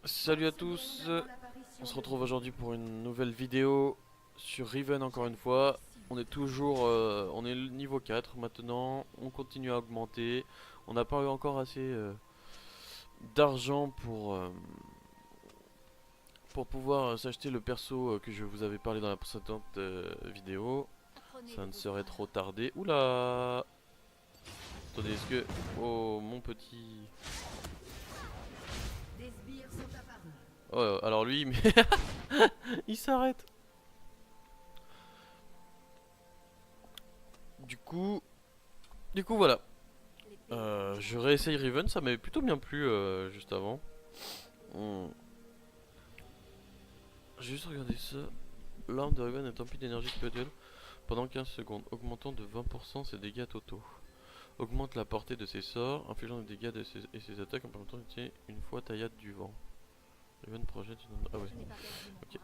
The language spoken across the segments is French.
Salut à tous, on se retrouve aujourd'hui pour une nouvelle vidéo sur Riven encore une fois. On est toujours, on est le niveau 4 maintenant, on continue à augmenter. On n'a pas eu encore assez d'argent pour pouvoir s'acheter le perso que je vous avais parlé dans la précédente vidéo. Ça ne serait trop tardé. Oula! Attendez, est-ce que... Oh mon petit... Oh, alors lui, mais il s'arrête. Du coup, voilà. Je réessaye Riven, ça m'avait plutôt bien plu juste avant. On- J'ai juste regardé ça. L'arme de Riven est emplie d'énergie spirituelle pendant 15 secondes, augmentant de 20% ses dégâts totaux. Augmente la portée de ses sorts, infligeant des dégâts et ses attaques en permettant d'utiliser une fois taillade du vent. Riven projette une... Ah ouais. Ok.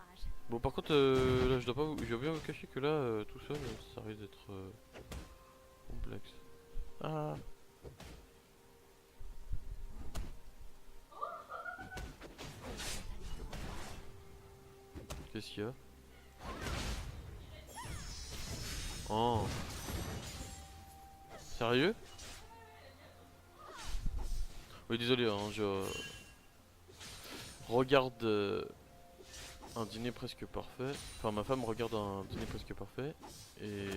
Bon par contre là je dois pas vous... Je dois bien vous cacher que là tout seul ça risque d'être complexe. Ah. Qu'est-ce qu'il y a? Oh. Sérieux? Oui désolé hein, je regarde un dîner presque parfait. Enfin ma femme regarde un dîner presque parfait. Et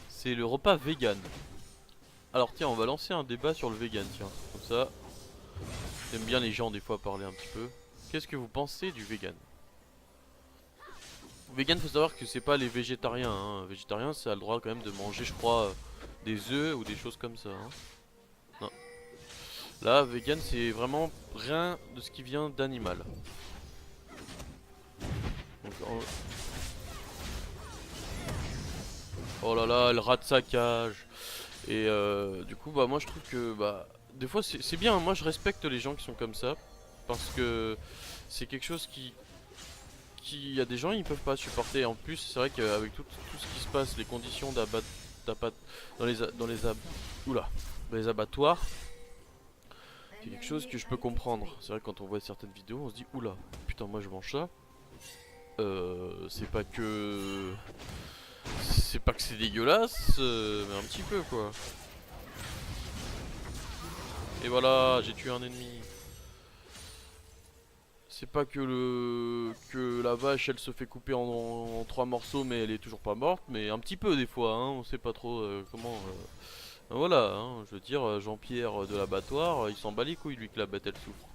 c'est le repas vegan. Alors tiens on va lancer un débat sur le vegan tiens. Comme ça, j'aime bien les gens des fois parler un petit peu. Qu'est-ce que vous pensez du vegan? Vegan faut savoir que c'est pas les végétariens hein. Végétarien ça a le droit quand même de manger je crois des œufs ou des choses comme ça hein. Non. Là vegan c'est vraiment rien de ce qui vient d'animal. Donc, oh là là, elle rate sa cage. Et du coup, bah moi je trouve que bah des fois c'est bien. Moi je respecte les gens qui sont comme ça parce que c'est quelque chose qui il y a des gens ils peuvent pas supporter. En plus, c'est vrai qu'avec tout ce qui se passe, les conditions d'abat dans les oula, dans les abattoirs, c'est quelque chose que je peux comprendre. C'est vrai que quand on voit certaines vidéos, on se dit oula, putain moi je mange ça. C'est pas que c'est dégueulasse, mais un petit peu quoi. Et voilà, j'ai tué un ennemi. C'est pas que la vache elle se fait couper en trois morceaux mais elle est toujours pas morte, mais un petit peu des fois, hein, on sait pas trop comment. Voilà, hein, je veux dire, Jean-Pierre de l'abattoir, il s'en bat les couilles lui que la bête elle souffre.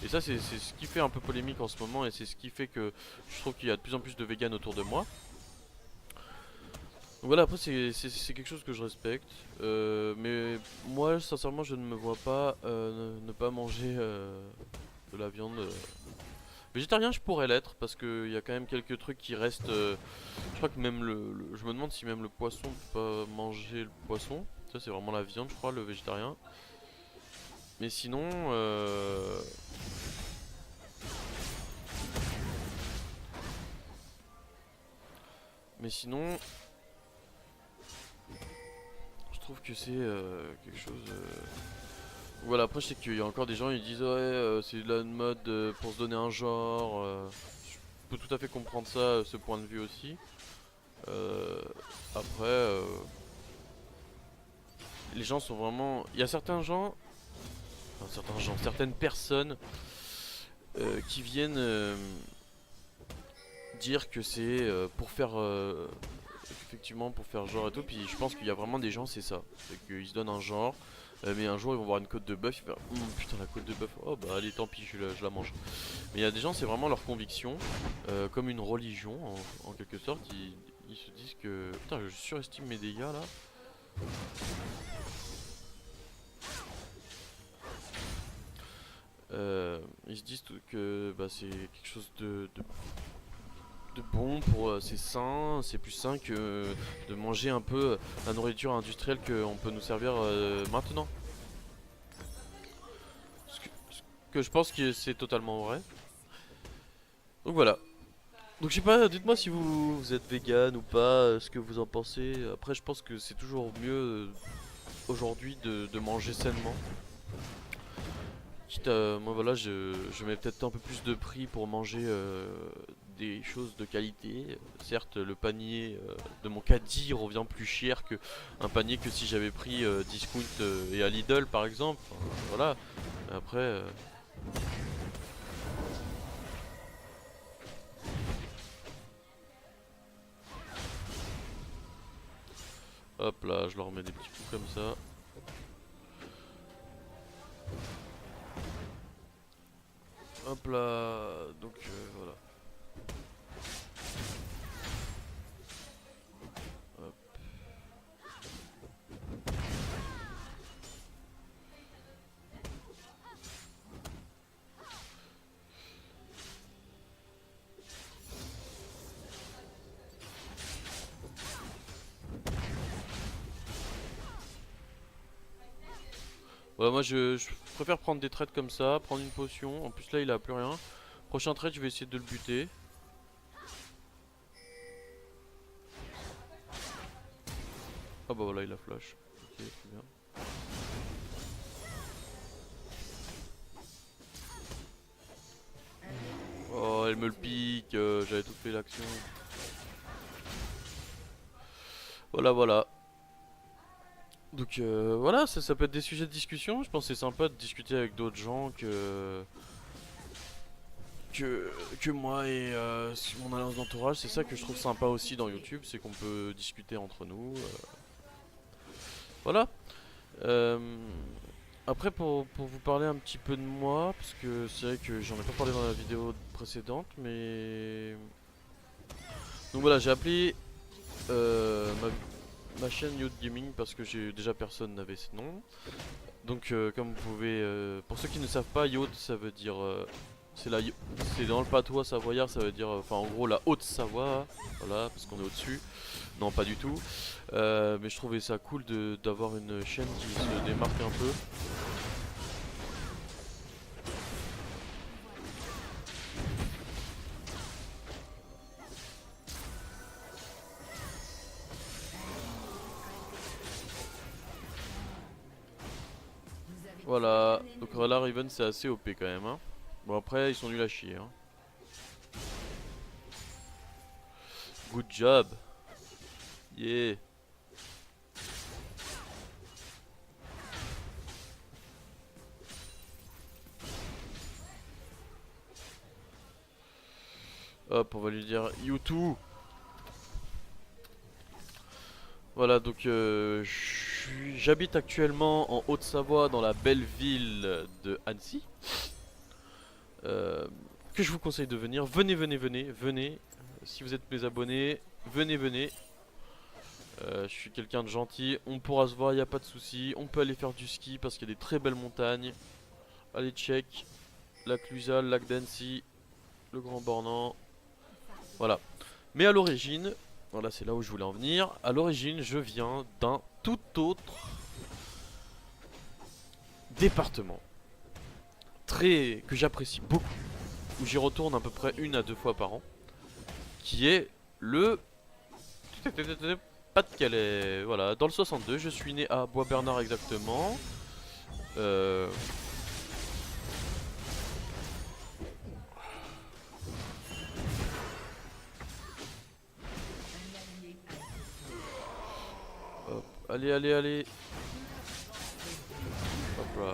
Et ça c'est ce qui fait un peu polémique en ce moment et c'est ce qui fait que je trouve qu'il y a de plus en plus de véganes autour de moi. Donc voilà, après c'est quelque chose que je respecte, mais moi sincèrement je ne me vois pas ne pas manger de la viande. Végétarien je pourrais l'être parce qu'il y a quand même quelques trucs qui restent. Je crois que même je me demande si même le poisson peut pas manger le poisson. Ça c'est vraiment la viande je crois le végétarien. Mais sinon mais sinon je trouve que c'est quelque chose. Voilà, après je sais qu'il y a encore des gens ils disent ouais c'est de la mode pour se donner un genre. Je peux tout à fait comprendre ça, ce point de vue aussi. Euh, Après, les gens sont vraiment. Il y a certains gens, enfin, certaines personnes qui viennent dire que c'est pour faire. Effectivement, pour faire genre et tout. Puis je pense qu'il y a vraiment des gens, c'est ça. C'est qu'ils se donnent un genre. Mais un jour ils vont voir une côte de bœuf, ils vont faire putain la côte de bœuf, oh bah allez tant pis je la mange. Mais il y a des gens c'est vraiment leur conviction, comme une religion en quelque sorte, ils se disent que putain je surestime mes dégâts là. Ils se disent que bah, c'est quelque chose de bon pour c'est sain, c'est plus sain que de manger un peu la nourriture industrielle qu'on peut nous servir maintenant. Ce que je pense que c'est totalement vrai. Donc voilà. Donc je sais pas, dites-moi si vous êtes vegan ou pas, ce que vous en pensez. Après je pense que c'est toujours mieux aujourd'hui de manger sainement. quitte à, moi voilà, je mets peut-être un peu plus de prix pour manger des choses de qualité. Certes, le panier de mon caddie revient plus cher que un panier que si j'avais pris Discount et à Lidl par exemple. Enfin, voilà. Après, hop là, je leur mets des petits coups comme ça. Hop là, donc voilà. Hop. Voilà, moi je préfère prendre des trades comme ça, prendre une potion. En plus là il a plus rien. Prochain trade, je vais essayer de le buter. Ah bah voilà, il a flash. Ok, très bien. Oh, elle me le pique, j'avais tout fait l'action. Voilà, voilà. Donc voilà, ça peut être des sujets de discussion. Je pense que c'est sympa de discuter avec d'autres gens que moi et mon alliance d'entourage. C'est ça que je trouve sympa aussi dans YouTube, c'est qu'on peut discuter entre nous. Voilà. Euh, Après, pour vous parler un petit peu de moi, parce que c'est vrai que j'en ai pas parlé dans la vidéo précédente, mais... Donc voilà, j'ai appelé ma chaîne Yacht Gaming parce que déjà personne n'avait ce nom. Donc comme vous pouvez... pour ceux qui ne savent pas, Yacht ça veut dire... c'est dans le patois savoyard, ça veut dire... Enfin en gros la Haute-Savoie, voilà, parce qu'on est au-dessus. Non, pas du tout. Mais je trouvais ça cool d'avoir une chaîne qui se démarque un peu. Voilà, donc là Riven c'est assez OP quand même hein. Bon après ils sont nuls à chier hein. Good job. Yeah. Hop on va lui dire YouTube. Voilà donc j'habite actuellement en Haute-Savoie dans la belle ville de Annecy. Euh, que je vous conseille de venir. Venez, venez, venez, venez. Si vous êtes mes abonnés, venez, venez. Je suis quelqu'un de gentil, on pourra se voir, il n'y a pas de souci. On peut aller faire du ski parce qu'il y a des très belles montagnes. Allez check, lac Lusal, lac d'Annecy, le Grand Bornand. Voilà. Mais à l'origine, voilà c'est là où je voulais en venir. À l'origine je viens d'un tout autre département. Que j'apprécie beaucoup. Où j'y retourne à peu près 1 à 2 fois par an. Qui est le Pas-de-Calais. Voilà, dans le 62, je suis né à Bois-Bernard exactement. Euh... Hop, allez, allez, allez. Hop là.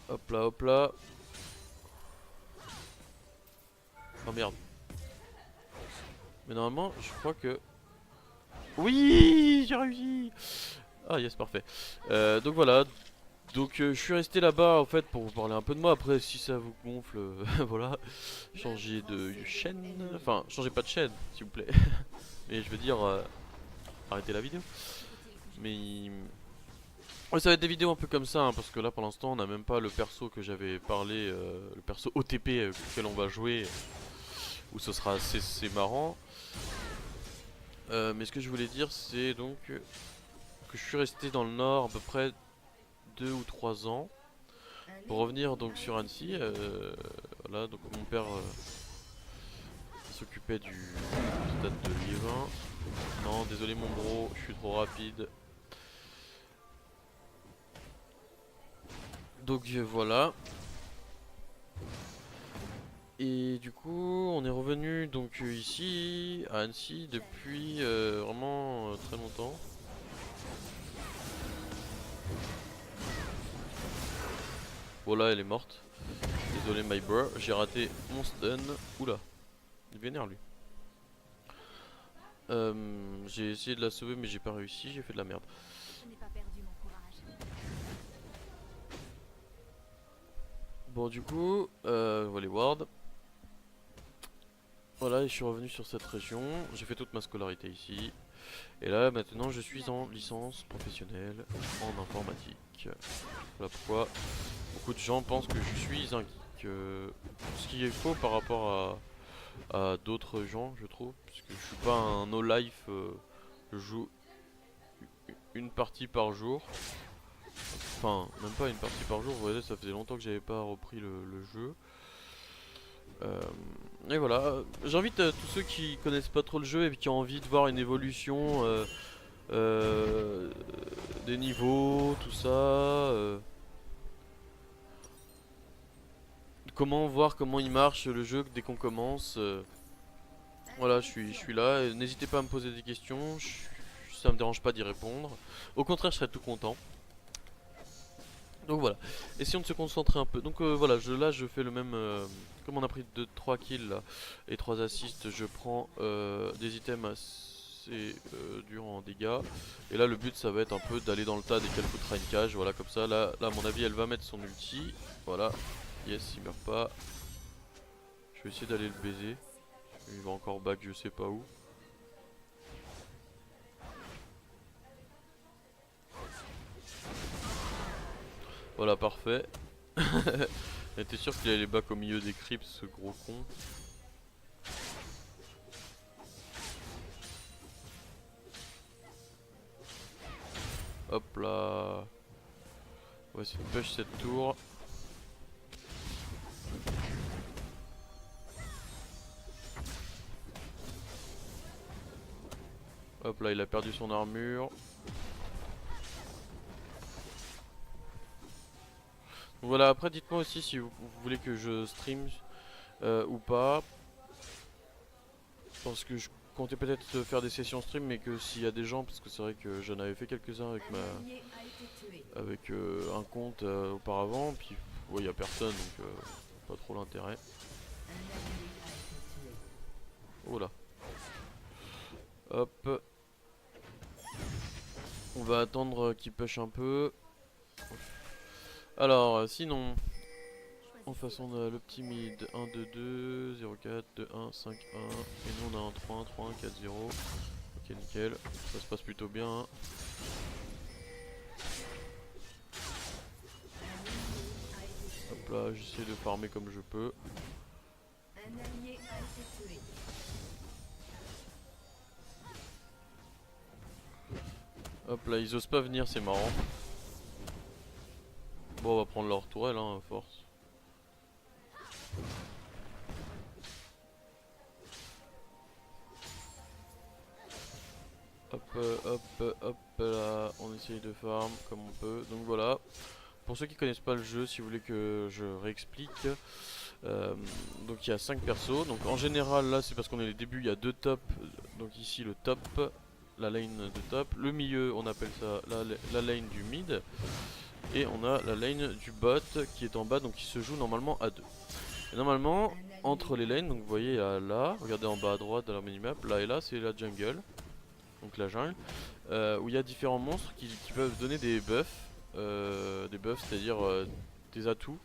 Hop là, hop là. Oh merde. Mais normalement, je crois que... Oui, j'ai réussi. Ah yes, parfait. Donc voilà. Donc je suis resté là-bas en fait pour vous parler un peu de moi. Après, si ça vous gonfle, voilà. Changez de chaîne. Enfin, changez pas de chaîne, s'il vous plaît. Mais je veux dire, arrêtez la vidéo. Mais... Ouais, ça va être des vidéos un peu comme ça, hein, parce que là pour l'instant on n'a même pas le perso que j'avais parlé, le perso OTP auquel on va jouer, où ce sera assez marrant. Mais ce que je voulais dire c'est donc que je suis resté dans le nord à peu près 2 ou 3 ans. Pour revenir donc sur Annecy, voilà, donc mon père s'occupait du stade de Liévin. Non, désolé mon bro, je suis trop rapide. Donc voilà. Et du coup, on est revenu donc ici à Annecy depuis vraiment très longtemps. Voilà, elle est morte. Désolé, my bro, j'ai raté mon stun. Oula, il est vénère lui. J'ai essayé de la sauver, mais j'ai pas réussi, j'ai fait de la merde. Je n'ai pas perdu mon courage. Bon, du coup, voilà les wards. Voilà, et je suis revenu sur cette région. J'ai fait toute ma scolarité ici. Et là, maintenant, je suis en licence professionnelle en informatique. Voilà pourquoi beaucoup de gens pensent que je suis un geek. Ce qui est faux par rapport à d'autres gens, je trouve. Puisque je suis pas un no-life. Je joue une partie par jour. Enfin, même pas une partie par jour. Vous voyez, ça faisait longtemps que j'avais pas repris le jeu. Euh, et voilà, j'invite tous ceux qui connaissent pas trop le jeu et qui ont envie de voir une évolution euh, des niveaux, tout ça. Comment voir comment il marche le jeu dès qu'on commence. Voilà, je suis là. N'hésitez pas à me poser des questions. Ça me dérange pas d'y répondre. Au contraire, je serais tout content. Donc voilà, essayons de se concentrer un peu. Donc voilà, là je fais le même. Comme on a pris 3 kills là, et 3 assists, je prends des items assez durs en dégâts. Et là le but ça va être un peu d'aller dans le tas dès qu'elle foutra une cage. Voilà, comme ça. Là à mon avis, elle va mettre son ulti. Voilà, yes, il meurt pas. Je vais essayer d'aller le baiser. Il va encore back, je sais pas où. Voilà, parfait. J'étais sûr qu'il allait back au milieu des creeps, ce gros con. Hop là. On va essayer de push cette tour. Hop là, il a perdu son armure. Donc voilà, après dites-moi aussi si vous voulez que je stream ou pas. Parce que je comptais peut-être faire des sessions stream, mais que s'il y a des gens, parce que c'est vrai que j'en avais fait quelques-uns avec un compte auparavant, puis il y a personne, donc pas trop l'intérêt. Oh là. Hop. On va attendre qu'il push un peu. Alors, sinon, en face on a le petit mid 1, 2, 2, 0, 4, 2, 1, 5, 1. Et nous on a un 3, 1, 3, 1, 4, 0. Ok, nickel. Ça se passe plutôt bien. Hein. Hop là, j'essaie de farmer comme je peux. Hop là, ils osent pas venir, c'est marrant. Bon, on va prendre leur tourelle, hein, à force. Hop, hop là, on essaye de farm comme on peut. Donc voilà. Pour ceux qui connaissent pas le jeu, si vous voulez que je réexplique, donc il y a 5 persos. Donc en général, là c'est parce qu'on est les débuts, il y a 2 tops. Donc ici le top, la lane de top. Le milieu, on appelle ça la lane du mid. Et on a la lane du bot qui est en bas, donc qui se joue normalement à 2. Et normalement, entre les lanes, donc vous voyez là, regardez en bas à droite de la minimap, là et là c'est la jungle. Donc la jungle, où il y a différents monstres qui peuvent donner des buffs. Des buffs, c'est-à-dire des atouts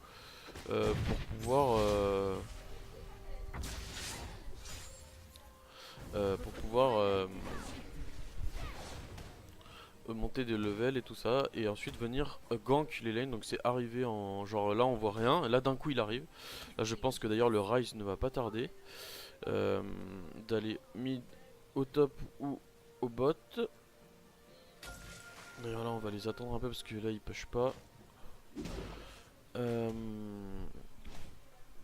pour pouvoir monter des levels et tout ça, et ensuite venir gank les lanes. Donc c'est arrivé en genre là on voit rien, là d'un coup il arrive. Là je pense que d'ailleurs le rise ne va pas tarder d'aller mid au top ou au bot. D'ailleurs là on va les attendre un peu parce que là ils push pas.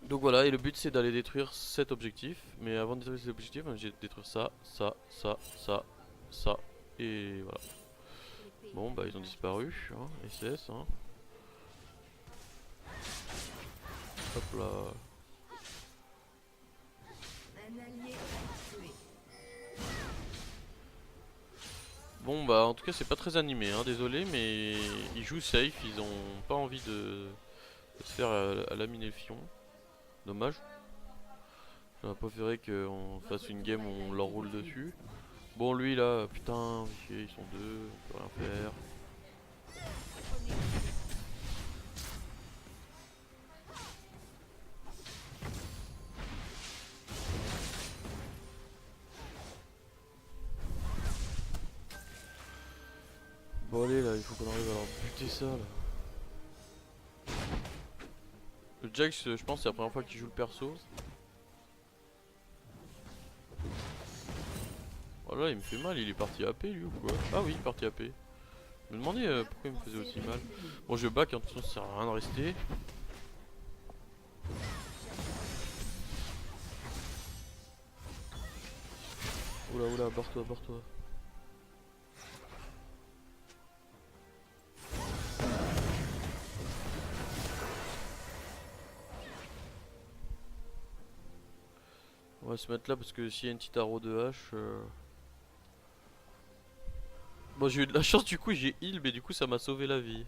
Donc voilà, et le but c'est d'aller détruire cet objectif. Mais avant de détruire cet objectif, j'ai détruire ça, ça, ça, ça, ça. Et voilà. Bon bah ils ont disparu, hein, SS hein. Hop là. Un allié a tué. Bon bah en tout cas c'est pas très animé hein, désolé mais ils jouent safe, ils ont pas envie de se faire laminer le fion. Dommage. J'aurais préféré qu'on fasse une game où on leur roule dessus. Bon lui là, putain, ils sont deux, on peut rien faire. Bon allez là, il faut qu'on arrive à leur buter ça là. Le Jax, je pense c'est la première fois qu'il joue le perso. Voilà, il me fait mal, il est parti AP lui ou quoi? Ah oui, il est parti AP. Je me demandais pourquoi il me faisait aussi mal. Bon je back, en tout cas ça sert à rien de rester. Oula oula, barre-toi, barre-toi. On va se mettre là parce que s'il y a une petite arrow de hache. Bon j'ai eu de la chance du coup j'ai heal mais du coup ça m'a sauvé la vie.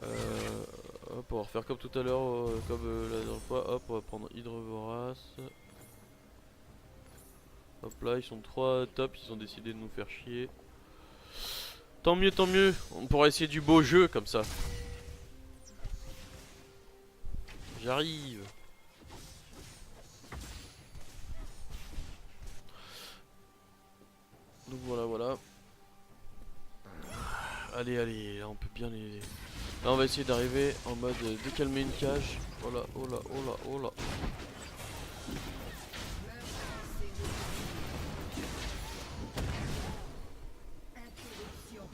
Hop on va refaire comme tout à l'heure, comme la dernière fois. Hop on va prendre Hydre Vorace. Hop là ils sont 3 top, ils ont décidé de nous faire chier. Tant mieux, on pourra essayer du beau jeu comme ça. J'arrive. Donc voilà. Allez, là on peut bien les... Là on va essayer d'arriver en mode décalmer une cage. Oh là.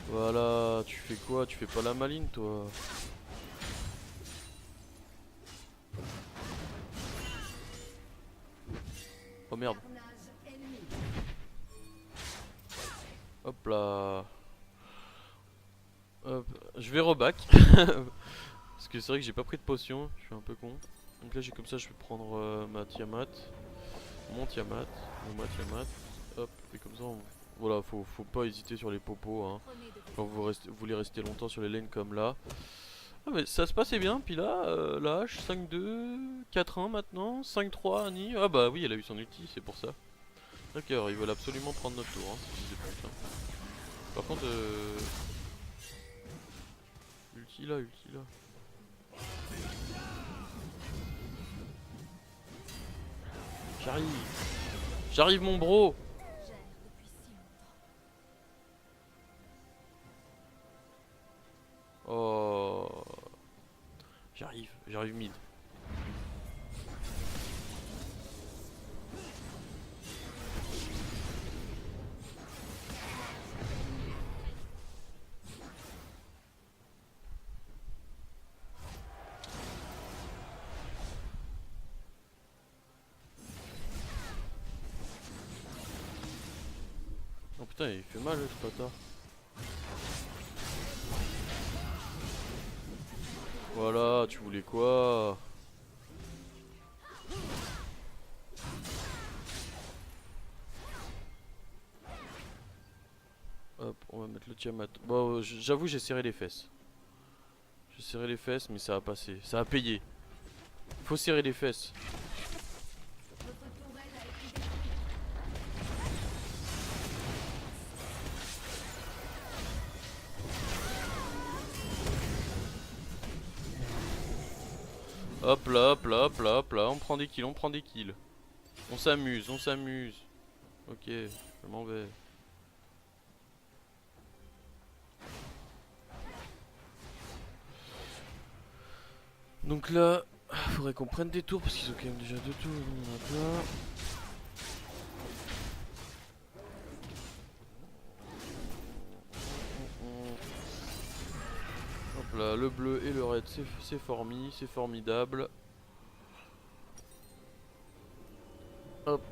Voilà, tu fais quoi? Tu fais pas la maline toi? Oh merde. Hop là. Hop. Je vais reback. Parce que c'est vrai que j'ai pas pris de potion, je suis un peu con. Donc là j'ai comme ça, je vais prendre ma Tiamat. Mon Tiamat. Ou ma Tiamat. Hop, et comme ça voilà, faut pas hésiter sur les popos hein. Quand vous voulez rester longtemps sur les lanes comme là. Ah mais ça se passait bien, puis là, la hache 5-2, 4-1 maintenant, 5-3 Annie. Ah bah oui elle a eu son ulti, c'est pour ça. D'accord, ils veulent absolument prendre notre tour hein, si je dis plus, hein. Par contre ulti là. J'arrive mon bro. Gère depuis si longtemps. Oh. J'arrive mid. Oh putain il fait mal ce bâtard. Voilà, tu voulais quoi? Hop, on va mettre le Tiamat. Bon, j'avoue, j'ai serré les fesses. J'ai serré les fesses, mais ça a passé. Ça a payé. Faut serrer les fesses. Hop là. On prend des kills, On s'amuse. Ok, je m'en vais. Donc là, faudrait qu'on prenne des tours parce qu'ils ont quand même déjà 2 tours. On en a plein. Hop là, le bleu et le red, c'est formidable. Hop.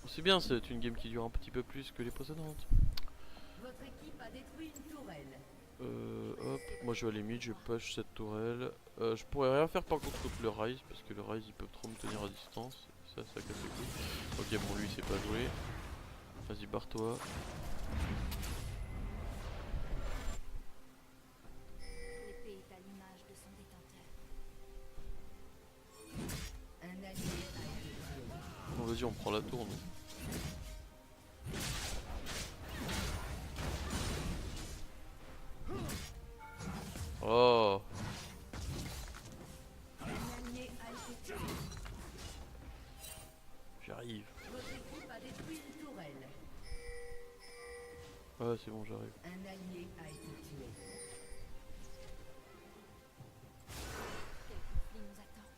C'est bien, c'est une game qui dure un petit peu plus que les précédentes. Votre équipe a détruit une tourelle. Hop, moi je vais aller mid, je push cette tourelle. Je pourrais rien faire par contre contre le Ryze parce que le Ryze il peut trop me tenir à distance. Ça casse les couilles. Ok, bon, lui il sait pas jouer. Vas-y, barre-toi. L'épée est à l'image de son détenteur. Un allié a été tué. Bon, vas-y, on prend la tour, nous. Oh, Un allié a été tué. j'arrive. Votre équipe a détruit une tourelle. Ouais, c'est bon, j'arrive. Un allié a été tué. Quel conflit nous attend?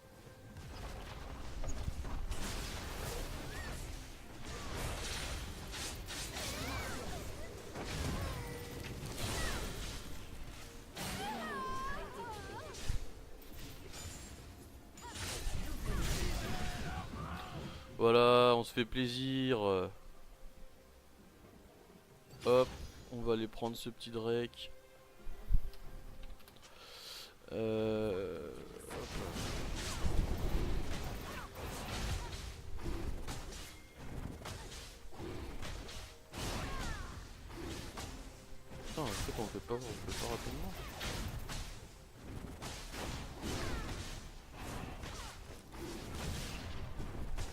Voilà, on se fait plaisir. Hop, on va aller prendre ce petit Drake. Hop là. Putain, en fait on le fait pas rapidement.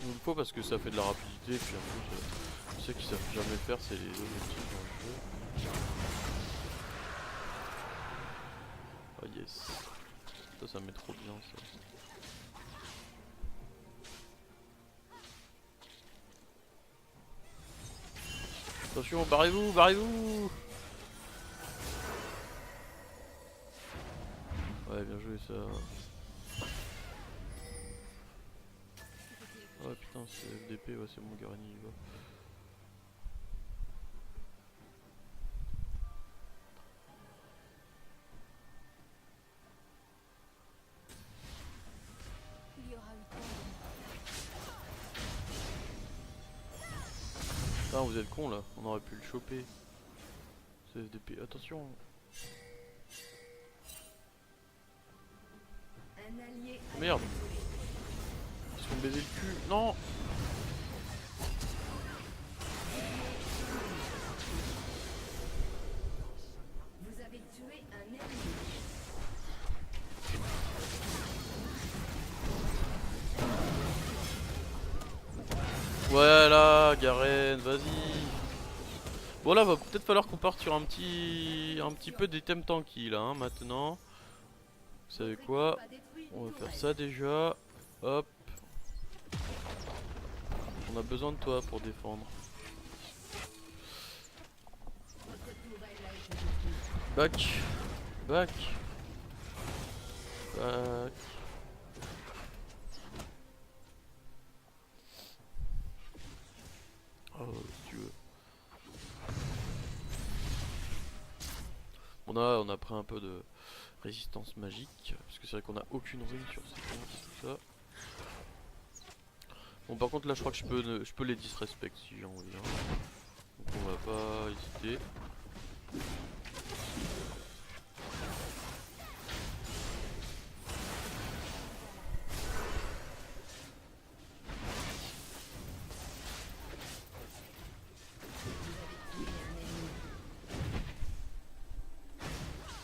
Il me faut parce que ça fait de la rapidité et puis en plus je sais qu'ils savent jamais faire, c'est les objectifs dans le jeu. Oh yes. Ça me met trop bien ça. Attention, barrez-vous, barrez-vous. Ouais, bien joué ça. Ouais putain, c'est FDP, ouais c'est mon Garani il va. Il y aura eu tant de Putain, vous êtes con là, on aurait pu le choper. C'est FDP, attention. Un allié a Merde. été tué. Ils se font baiser le cul. Non. Vous avez tué un ennemi. Voilà, Garen, vas-y. Bon là, va peut-être falloir qu'on parte sur un petit peu des thèmes tanky là, hein, maintenant. Vous savez quoi? A détruit On une va faire tourelle. ça déjà. Hop. On a besoin de toi pour défendre. Votre tourelle a été détruite. Back. Back. Back. Oh, si tu veux. On a pris un peu de résistance magique. Parce que c'est vrai qu'on a aucune rune sur ces comptes et tout ça. Bon, par contre, là, je crois que je peux les disrespect si j'ai envie. Hein. Donc, on va pas hésiter.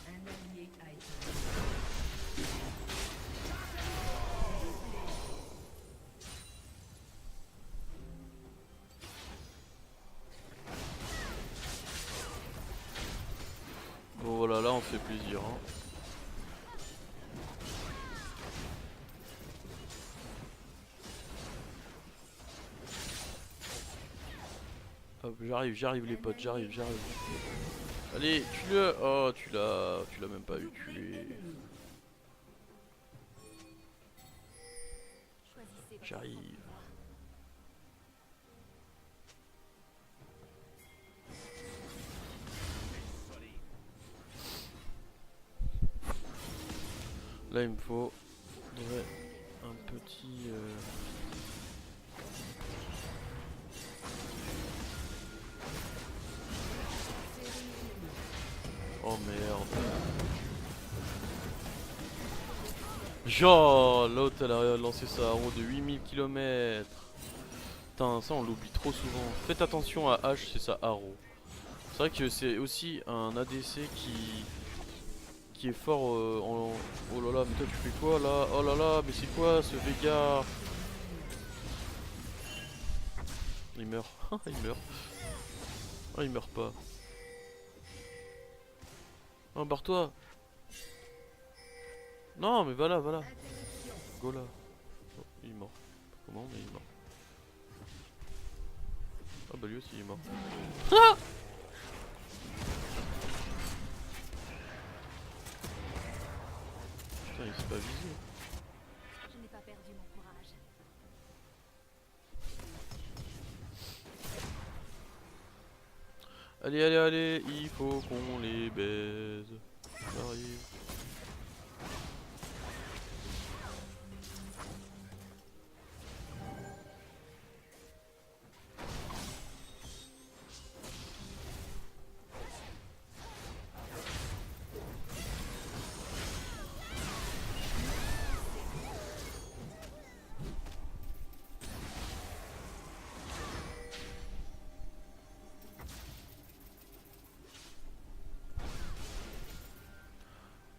Un allié a été tué. Bon, voilà, là, on fait plaisir. Hein. Hop, j'arrive les potes, j'arrive. Allez, tue-le. Oh, tu l'as même pas eu tué. choisissez votre J'arrive. propre voie. Là, il me faut un petit... Oh merde. Genre, l'autre elle a lancé sa arrow de 8000 km. Putain, ça on l'oublie trop souvent. Faites attention à H, c'est sa arrow. C'est vrai que c'est aussi un ADC qui est fort en... Oh là là, mais toi tu fais quoi là? Oh là là, mais c'est quoi ce Veigar? Il meurt. Il meurt. Oh, il meurt pas. Oh, barre-toi. Non, mais voilà, voilà. Go là. Oh, il est mort. Comment, mais il est mort. Ah bah lui aussi il est mort. Ah, putain, il s'est pas visé. Je n'ai pas perdu mon courage. Allez, allez, allez, il faut qu'on les baise. J'arrive.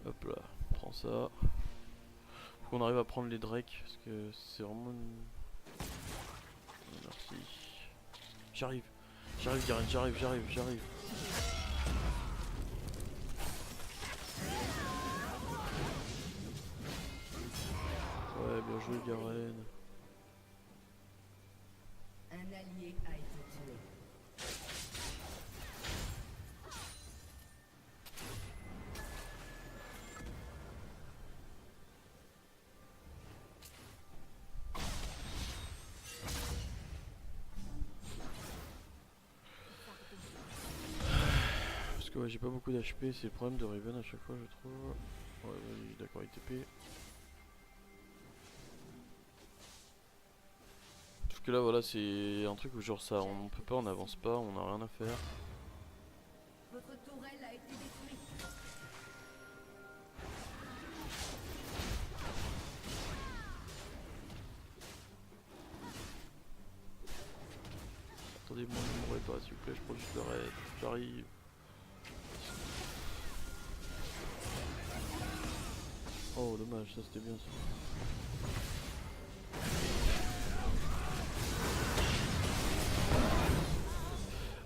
Hop là, prends ça. Faut qu'on arrive à prendre les Drake parce que c'est vraiment une... Merci. J'arrive. J'arrive Garen, j'arrive. Ouais, bien joué Garen. Un allié a été tué. Parce que ouais, j'ai pas beaucoup d'HP, c'est le problème de Riven à chaque fois je trouve. Ouais, vas-y, d'accord, il TP. Parce que là voilà, c'est un truc où genre ça, on peut pas, on avance pas, on a rien à faire. Votre tourelle a été détruite. Attendez-moi, ne mourrez pas s'il vous plaît, je prends juste le raid, j'arrive. Oh dommage, ça c'était bien ça.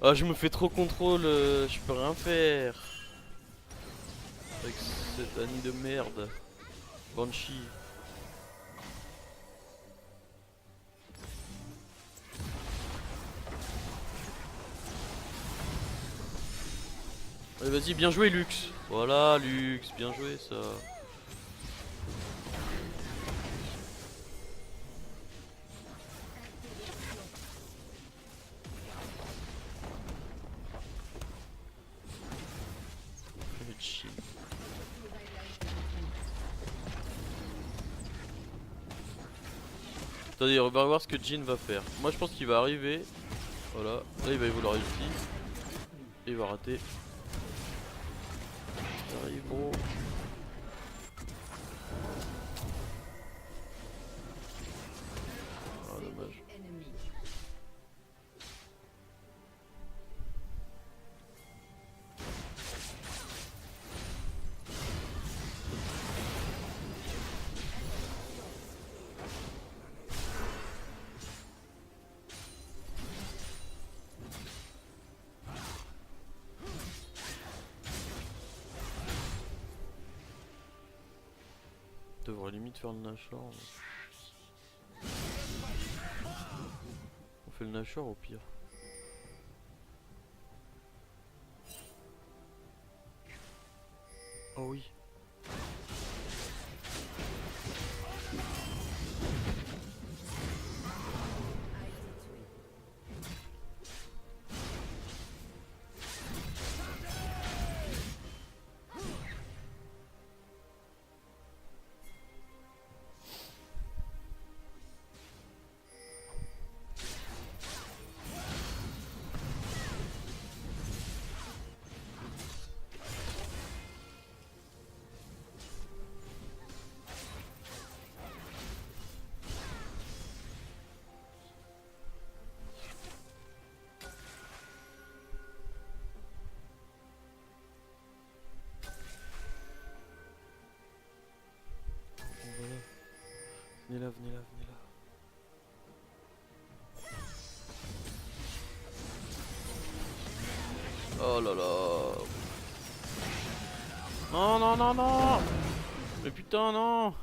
Ah je me fais trop contrôle, je peux rien faire. Avec cette Annie de merde. Banshee. Allez vas-y, bien joué Lux. Voilà Lux, bien joué ça. Je vais chill. Attendez, on va voir ce que Jhin va faire. Moi je pense qu'il va arriver. Voilà, là il va vouloir ulti. Et il va rater. J'arrive gros. Ah dommage. Ennemi. On devrait limite faire le Nashor. On fait le Nashor au pire. Oh oui. venez là, venez là, venez là. Oh là là. Non, non, non, non. Mais putain, non.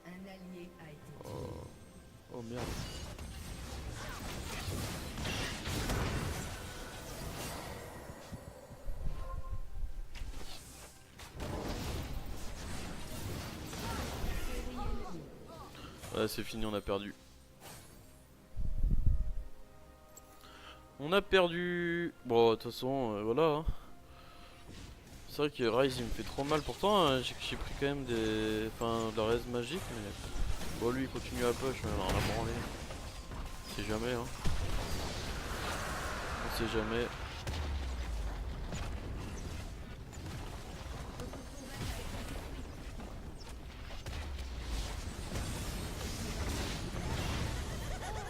Un allié a été tué. Oh, oh merde. Ouais, c'est fini, on a perdu. On a perdu. Bon, de toute façon, voilà. Hein. C'est vrai que Ryze il me fait trop mal. Pourtant, j'ai pris quand même des. Enfin, de la raise magique. Mais bon, lui il continue à push, mais on a branlé. On sait jamais, hein. On sait jamais.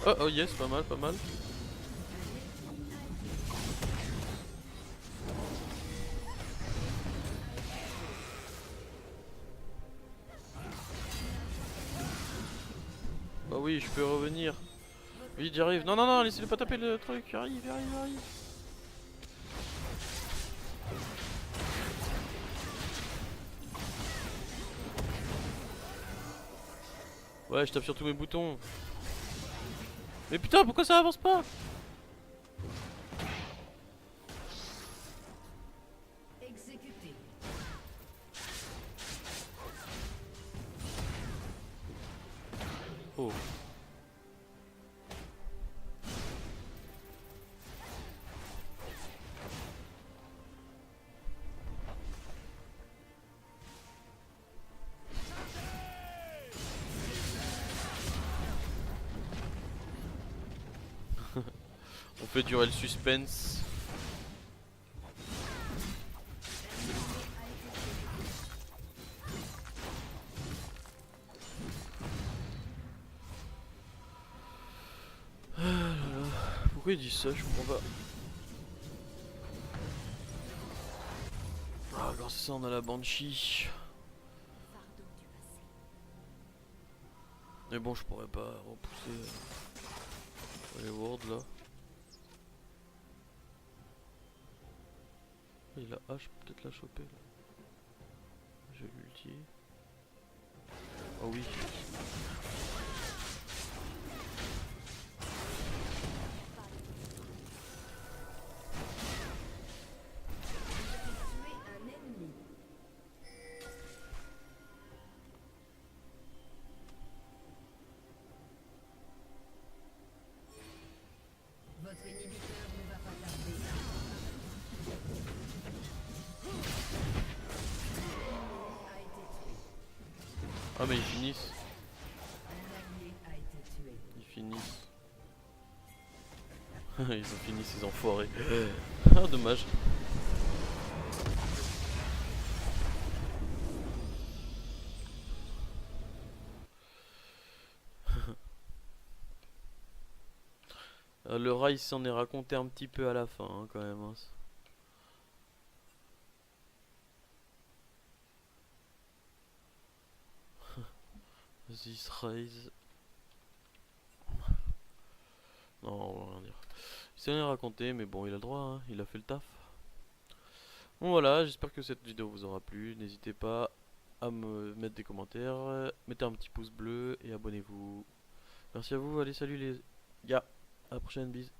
Oh, oh yes, pas mal, pas mal. Bah oui, je peux revenir. Vite, j'arrive. Non, non, non, laissez-le pas taper le truc. Arrive, arrive, arrive. Ouais, je tape sur tous mes boutons. Mais putain, pourquoi ça avance pas? Exécuté. Oh. On fait durer le suspense. Ah là là. Pourquoi il dit ça? Je comprends pas. Ah, alors c'est ça, on a la Banshee. Fardeau du passé. Mais bon, je pourrais pas repousser les wards là. Il a H, peut-être la choper là. J'ai l'ulti. Oh oui. Tué un ennemi. Votre inhibiteur ne va pas tarder. A été tué. Ah mais ils finissent. Un allié a été tué. Ils finissent. Ils ont fini ces enfoirés. Ah dommage. Le Rai s'en est raconté un petit peu à la fin hein, quand même. Hein. This Rise. Non, on va rien dire. Il s'en est raconté, mais bon, il a le droit, hein, il a fait le taf. Bon voilà, j'espère que cette vidéo vous aura plu. N'hésitez pas à me mettre des commentaires, mettez un petit pouce bleu et abonnez-vous. Merci à vous, allez salut les gars, à la prochaine, bise.